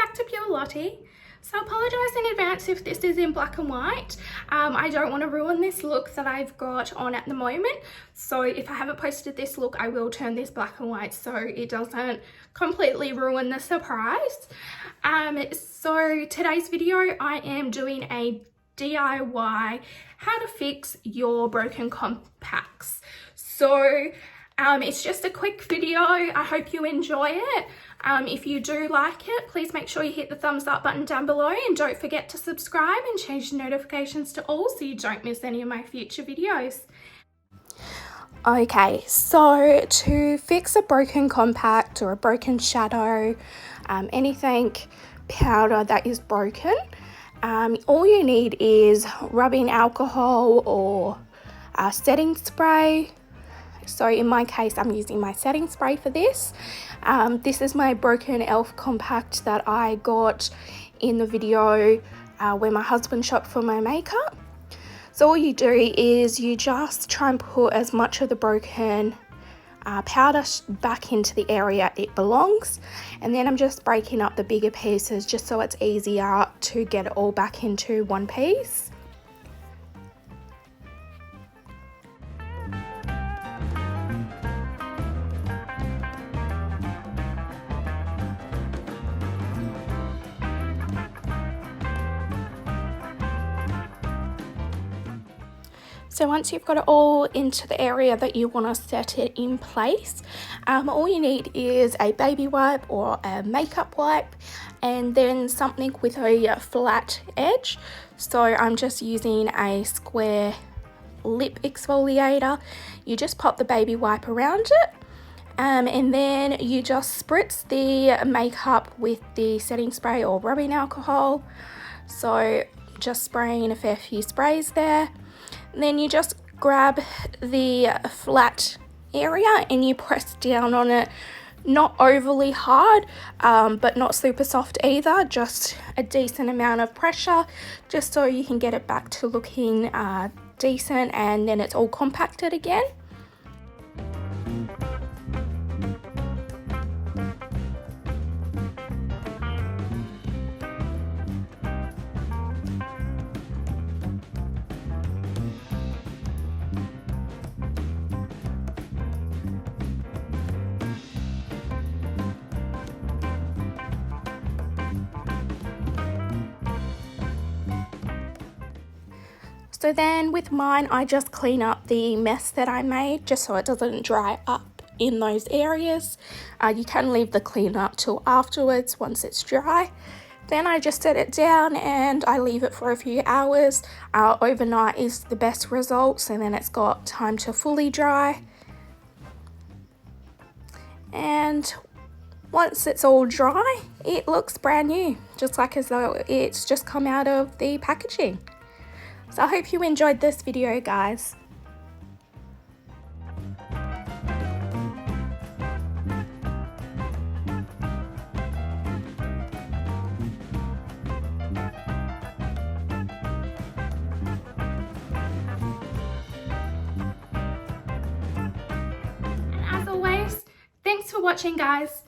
back to Pure Lottie. So I apologise in advance if this is in black and white. I don't want to ruin this look that I've got on at the moment. So if I haven't posted this look, I will turn this black and white so it doesn't completely ruin the surprise. So today's video, I am doing a DIY how to fix your broken compacts. So it's just a quick video. I hope you enjoy it. If you do like it, please make sure you hit the thumbs up button down below and don't forget to subscribe and change the notifications to all so you don't miss any of my future videos. Okay, so to fix a broken compact or a broken shadow, anything powder that is broken, all you need is rubbing alcohol or setting spray. So in my case, I'm using my setting spray for this. This is my broken e.l.f. compact that I got in the video where my husband shopped for my makeup. So all you do is you just try and put as much of the broken powder back into the area it belongs, and then I'm just breaking up the bigger pieces just so it's easier to get it all back into one piece. So once you've got it all into the area that you want to set it in place, all you need is a baby wipe or a makeup wipe and then something with a flat edge. So I'm just using a square lip exfoliator. You just pop the baby wipe around it and then you just spritz the makeup with the setting spray or rubbing alcohol. So just spraying a fair few sprays there. Then you just grab the flat area and you press down on it, not overly hard, but not super soft either, just a decent amount of pressure, just so you can get it back to looking decent, and then it's all compacted again. So then with mine, I just clean up the mess that I made just so it doesn't dry up in those areas. You can leave the clean up till afterwards once it's dry. Then I just set it down and I leave it for a few hours. Overnight is the best results, and then it's got time to fully dry. And once it's all dry, it looks brand new, just like as though it's just come out of the packaging. So I hope you enjoyed this video, guys. And as always, thanks for watching, guys.